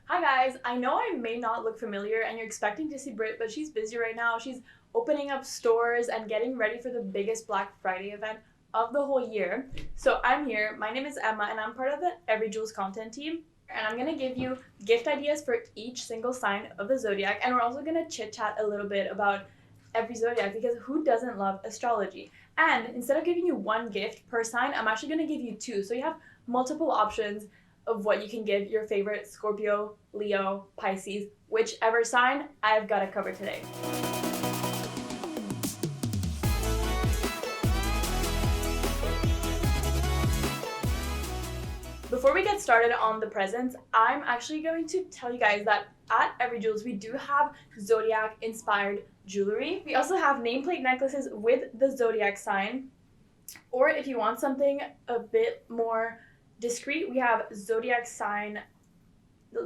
Hi guys, I know I may not look familiar and you're expecting to see Brit, but she's busy right now. She's opening up stores and getting ready for the biggest Black Friday event of the whole year. So I'm here. My name is Emma and I'm part of the Every content team. And I'm gonna give you gift ideas for each single sign of the zodiac. And we're also gonna chit chat a little bit about every zodiac because who doesn't love astrology? And instead of giving you one gift per sign, I'm actually gonna give you two. So you have multiple options of what you can give your favorite Scorpio, Leo, Pisces, whichever sign, I've got it covered today. Before we get started on the presents, I'm actually going to tell you guys that at Every we do have Zodiac inspired jewelry. We also have nameplate necklaces with the Zodiac sign. Or if you want something a bit more discreet, we have Zodiac sign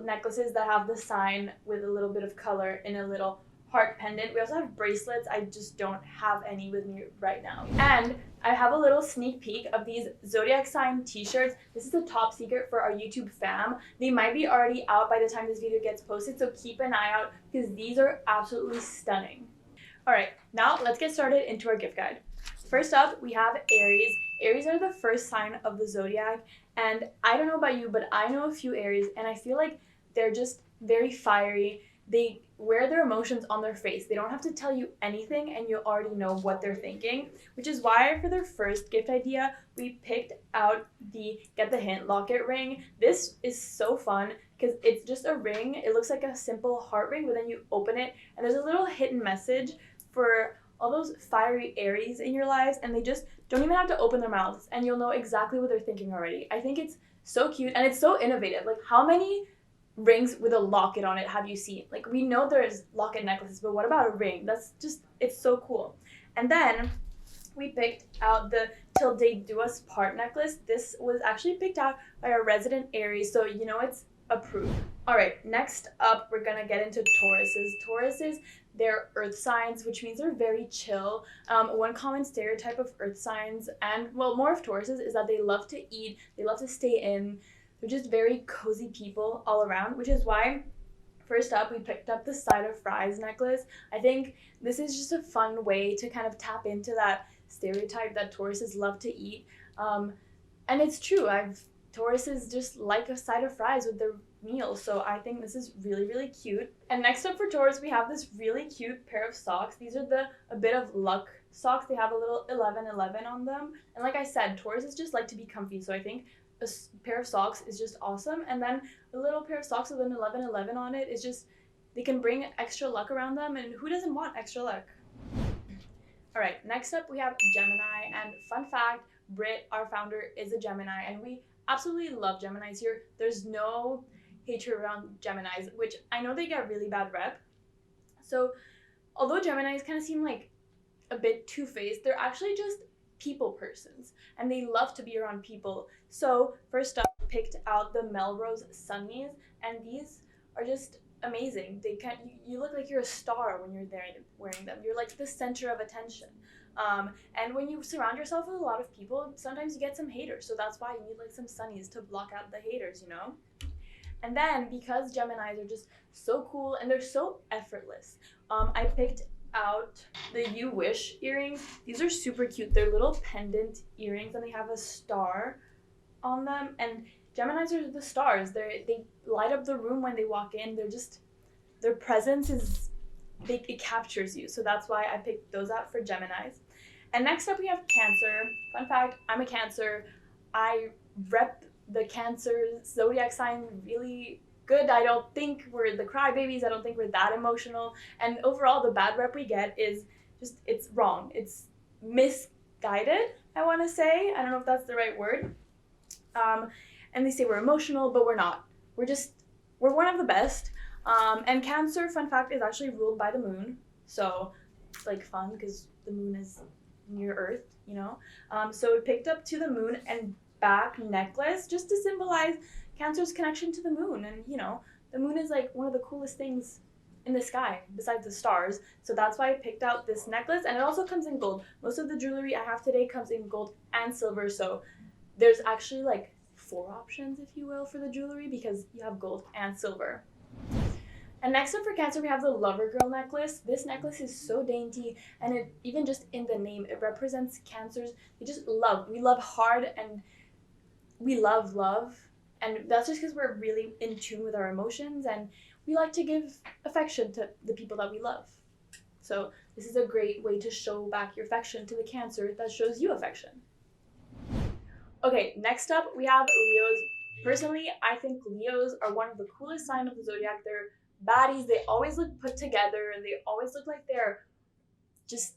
necklaces that have the sign with a little bit of color in a little heart pendant. We also have bracelets. I just don't have any with me right now. And I have a little sneak peek of these Zodiac sign t-shirts. This is a top secret for our YouTube fam. They might be already out by the time this video gets posted, so keep an eye out because these are absolutely stunning. All right, now let's get started into our gift guide. First up, we have Aries. Aries are the first sign of the zodiac, and I don't know about you, but I know a few Aries, and I feel like they're just very fiery. They wear their emotions on their face. They don't have to tell you anything, and you already know what they're thinking, which is why for their first gift idea, we picked out the Get the Hint locket ring. This is so fun because it's just a ring. It looks like a simple heart ring, but then you open it, and there's a little hidden message for all those fiery Aries in your lives, and they just don't even have to open their mouths, and you'll know exactly what they're thinking already. I think it's so cute, and it's so innovative. Like, how many rings with a locket on it have you seen? Like, we know there's locket necklaces, but what about a ring? That's just, it's so cool. And then we picked out the Till They Do Us Part necklace. This was actually picked out by our resident Aries, so you know it's approved. All right, next up, we're gonna get into Tauruses. Tauruses, they're earth signs, which means they're very chill. One common stereotype of earth signs, and well, more of Tauruses, is that they love to eat, they love to stay in. They're just very cozy people all around, which is why first up we picked up the Side of Fries necklace. I think this is just a fun way to kind of tap into that stereotype that Tauruses love to eat. And it's true. Tauruses just like a side of fries with their meal, so I think this is really, really cute. And next up for Taurus, we have this really cute pair of socks. These are a bit of luck socks. They have a little 1111 on them. And like I said, Tauruses just like to be comfy, so I think a pair of socks is just awesome. And then a little pair of socks with an 1111 on it is just, they can bring extra luck around them, and who doesn't want extra luck? All right, next up we have Gemini, and fun fact, Brit, our founder, is a Gemini, and we absolutely love Geminis here. There's no hatred around Geminis, which I know they get really bad rep. So although Geminis kind of seem like a bit two-faced, they're actually just people persons, and they love to be around people. So first up, picked out the Melrose Sunnies, and these are just amazing. You look like you're a star when you're there wearing them. You're like the center of attention. And when you surround yourself with a lot of people, sometimes you get some haters. So that's why you need like some sunnies to block out the haters, you know? And then because Geminis are just so cool and they're so effortless, I picked out the You Wish earrings. These are super cute. They're little pendant earrings, and they have a star on them. And Geminis are the stars. They light up the room when they walk in. Their presence is, it captures you. So that's why I picked those out for Geminis. And next up we have Cancer. Fun fact, I'm a Cancer. I rep the Cancer zodiac sign really good. I don't think we're the crybabies. I don't think we're that emotional. And overall, the bad rep we get is just, it's wrong. It's misguided, I want to say. I don't know if that's the right word. And they say we're emotional, but we're not. We're one of the best. And Cancer, fun fact, is actually ruled by the moon. So it's like fun because the moon is near Earth, you know? So we picked up To the Moon and Back necklace just to symbolize Cancer's connection to the moon. And you know, the moon is like one of the coolest things in the sky besides the stars. So that's why I picked out this necklace, and it also comes in gold. Most of the jewelry I have today comes in gold and silver, so there's actually like four options, if you will, for the jewelry because you have gold and silver. And next up for Cancer, we have the Lover Girl necklace. This necklace is so dainty, and it even just in the name, it represents Cancers. We just love. We love hard, and we love love. And that's just because we're really in tune with our emotions, and we like to give affection to the people that we love. So this is a great way to show back your affection to the Cancer that shows you affection. Okay, next up we have Leos. Personally, I think Leos are one of the coolest signs of the zodiac. They're baddies. They always look put together, and they always look like they're just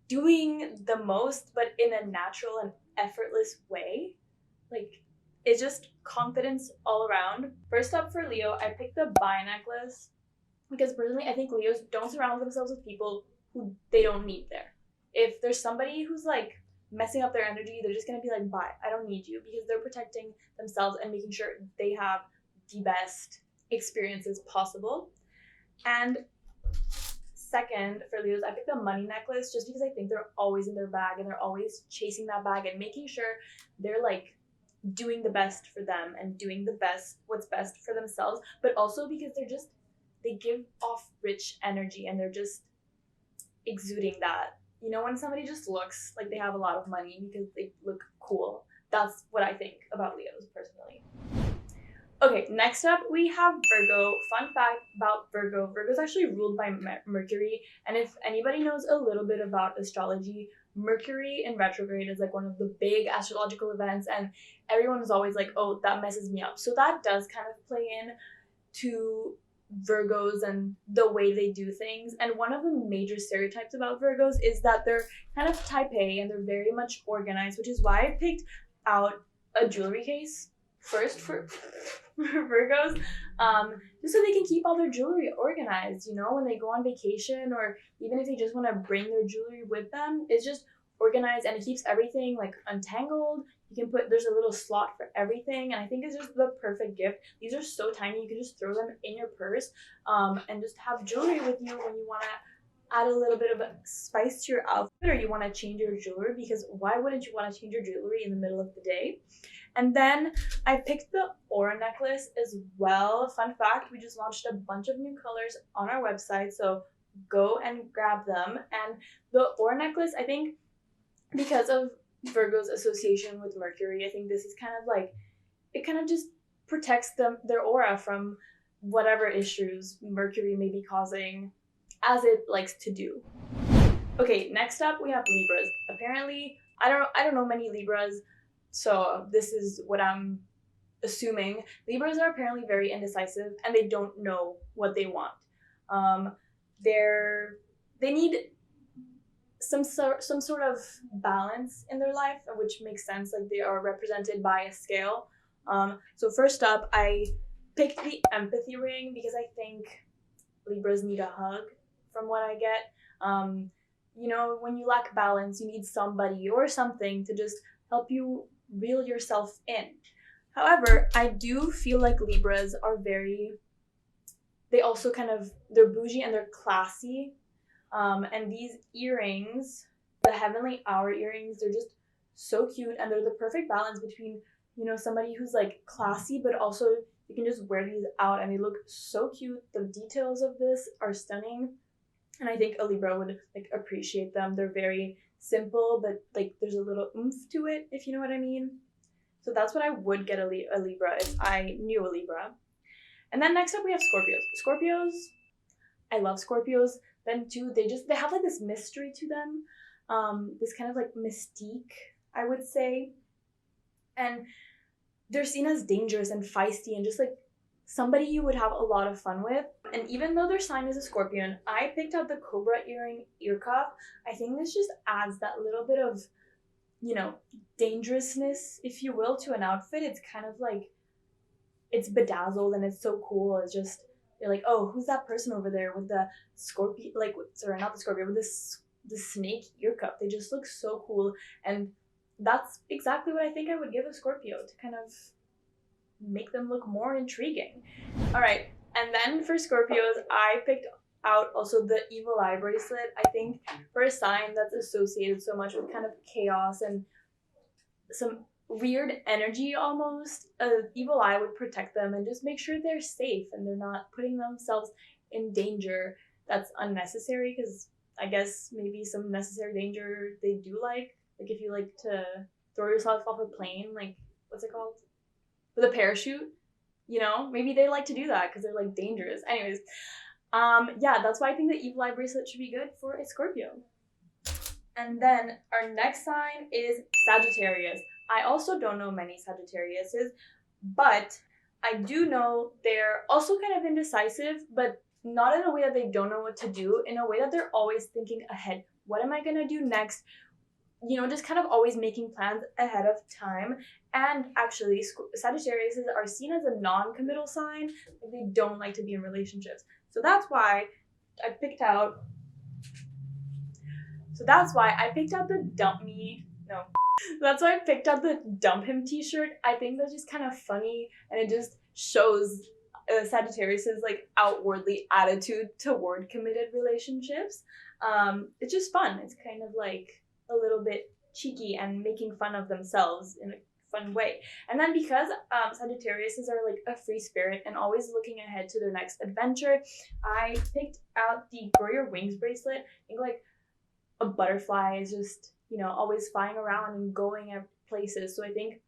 doing the most, but in a natural and effortless way. Like, it's just confidence all around. First up for Leo, I picked the Bi necklace because personally, I think Leos don't surround themselves with people who they don't need there. If there's somebody who's like messing up their energy, they're just gonna be like, bye, I don't need you, because they're protecting themselves and making sure they have the best experiences possible. And second for Leos, I picked the Money necklace just because I think they're always in their bag and they're always chasing that bag and making sure they're like doing the best for them and doing the best, what's best for themselves, but also because they give off rich energy and they're just exuding that. You know, when somebody just looks like they have a lot of money because they look cool. That's what I think about Leos personally. Okay, next up we have Virgo. Fun fact about Virgo, Virgo's actually ruled by Mercury, and if anybody knows a little bit about astrology, Mercury in retrograde is like one of the big astrological events, and everyone is always like, oh, that messes me up. So that does kind of play in to Virgos and the way they do things. And one of the major stereotypes about Virgos is that they're kind of type A and they're very much organized, which is why I picked out a jewelry case first for Virgos, just so they can keep all their jewelry organized, you know, when they go on vacation, or even if they just want to bring their jewelry with them. It's just organized and it keeps everything like untangled. You can put, there's a little slot for everything, and I think it's just the perfect gift. These are so tiny, you can just throw them in your purse, and just have jewelry with you when you want to add a little bit of a spice to your outfit, or you want to change your jewelry, because why wouldn't you want to change your jewelry in the middle of the day? And then I picked the Aura necklace as well. Fun fact, we just launched a bunch of new colors on our website, so go and grab them. And the Aura necklace, I think because of Virgo's association with Mercury, I think this is kind of like, it kind of just protects their aura from whatever issues Mercury may be causing, as it likes to do. Okay, next up we have Libras. Apparently, I don't know many Libras, so this is what I'm assuming. Libras are apparently very indecisive and they don't know what they want. They need some sort of balance in their life, which makes sense. Like, they are represented by a scale. So first up, I picked the empathy ring because I think Libras need a hug from what I get. You know, when you lack balance, you need somebody or something to just help you reel yourself in. However, I do feel like Libras are they also kind of, they're bougie and they're classy. And these earrings, the Heavenly Hour earrings, they're just so cute, and they're the perfect balance between, you know, somebody who's like classy, but also you can just wear these out and they look so cute. The details of this are stunning, and I think a Libra would like appreciate them. They're very simple, but like there's a little oomph to it, if you know what I mean. So that's what I would get a Libra if I knew a Libra. And then next up we have Scorpios. Scorpios, I love Scorpios. Then too, they have like this mystery to them, this kind of like mystique, I would say. And they're seen as dangerous and feisty and just like somebody you would have a lot of fun with. And even though their sign is a Scorpion, I picked out the Cobra earring ear cuff. I think this just adds that little bit of, you know, dangerousness, if you will, to an outfit. It's kind of like, it's bedazzled and it's so cool. It's just, you're like, oh, who's that person over there with the scorpion, like, sorry, not the scorpion, with the snake ear cuff? They just look so cool, and that's exactly what I think I would give a Scorpio to kind of make them look more intriguing. All right, and then for Scorpios, I picked out also the Evil Eye bracelet. I think for a sign that's associated so much with kind of chaos and some weird energy almost. An evil eye would protect them and just make sure they're safe and they're not putting themselves in danger that's unnecessary, because I guess maybe some necessary danger they do like if you like to throw yourself off a plane, like what's it called? With a parachute, maybe they like to do that because they're like dangerous. Anyways, yeah, that's why I think the evil eye bracelet should be good for a Scorpio. And then our next sign is Sagittarius. I also don't know many Sagittariuses, but I do know they're also kind of indecisive, but not in a way that they don't know what to do, in a way that they're always thinking ahead. What am I going to do next? Just kind of always making plans ahead of time. And actually, Sagittariuses are seen as a non-committal sign. They don't like to be in relationships. So that's why I picked out the dump me. No. That's why I picked out the dump him t-shirt. I think that's just kind of funny, and it just shows Sagittarius's like outwardly attitude toward committed relationships. It's just fun. It's kind of like a little bit cheeky and making fun of themselves in a fun way. And then because Sagittariuses are like a free spirit and always looking ahead to their next adventure, I picked out the Grow Your Wings bracelet. I think like a butterfly is just, always flying around and going at places. So I think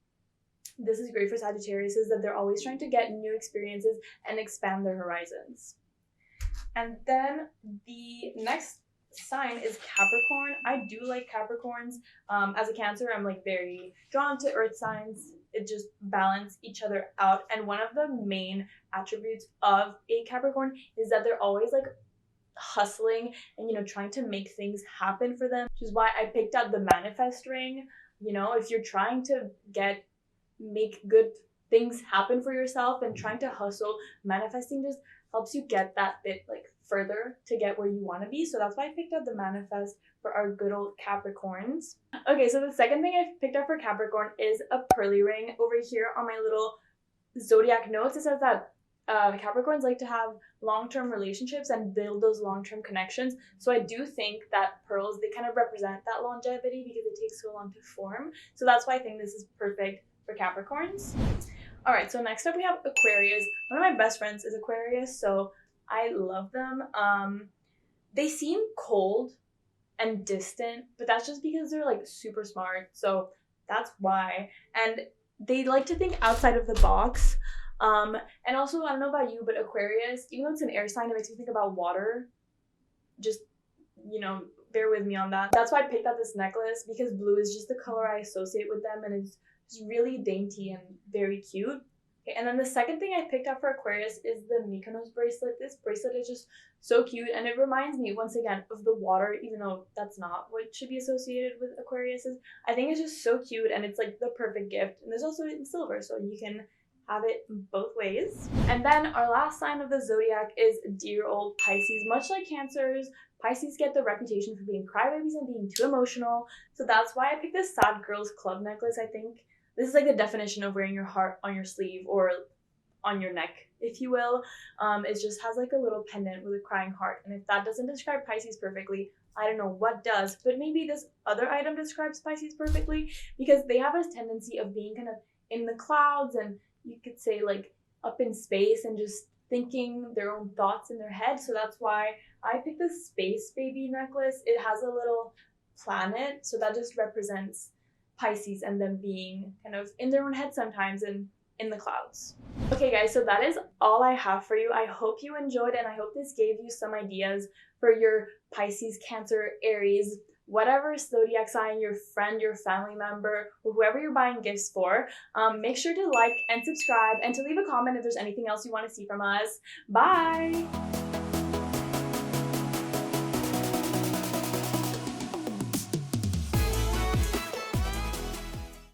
this is great for Sagittarius, is that they're always trying to get new experiences and expand their horizons. And then the next sign is Capricorn. I do like Capricorns. As a Cancer, I'm like very drawn to earth signs. It just balance each other out. And one of the main attributes of a Capricorn is that they're always like hustling and trying to make things happen for them, which is why I picked out the manifest ring. If you're trying to make good things happen for yourself and trying to hustle, manifesting just helps you get that bit like further to get where you want to be. So that's why I picked out the manifest for our good old Capricorns. Okay, so the second thing I picked up for Capricorn is a pearly ring. Over here on my little zodiac notes, it says that Capricorns like to have long-term relationships and build those long-term connections. So I do think that pearls, they kind of represent that longevity because it takes so long to form. So that's why I think this is perfect for Capricorns. All right, so next up we have Aquarius. One of my best friends is Aquarius, so I love them. They seem cold and distant, but that's just because they're like super smart. So that's why. And they like to think outside of the box. And also, I don't know about you, but Aquarius, even though it's an air sign, it makes me think about water. Just, bear with me on that. That's why I picked out this necklace, because blue is just the color I associate with them, and it's just really dainty and very cute. Okay, and then the second thing I picked up for Aquarius is the Mykonos bracelet. This bracelet is just so cute, and it reminds me once again of the water, even though that's not what should be associated with Aquariuses. I think it's just so cute, and it's like the perfect gift. And there's also in silver, so you can have it both ways. And then our last sign of the zodiac is dear old Pisces. Much like Cancers, Pisces get the reputation for being crybabies and being too emotional. So that's why I picked this Sad Girls Club necklace. I think this is like the definition of wearing your heart on your sleeve or on your neck, if you will. It just has like a little pendant with a crying heart. And if that doesn't describe Pisces perfectly, I don't know what does. But maybe this other item describes Pisces perfectly, because they have a tendency of being kind of in the clouds, and you could say like up in space and just thinking their own thoughts in their head. So that's why I picked this Space Baby necklace. It has a little planet, so that just represents Pisces and them being kind of in their own head sometimes and in the clouds. Okay guys, so that is all I have for you. I hope you enjoyed, and I hope this gave you some ideas for your Pisces, Cancer, Aries, whatever zodiac sign, your friend, your family member, or whoever you're buying gifts for. Make sure to like and subscribe, and to leave a comment if there's anything else you want to see from us. Bye!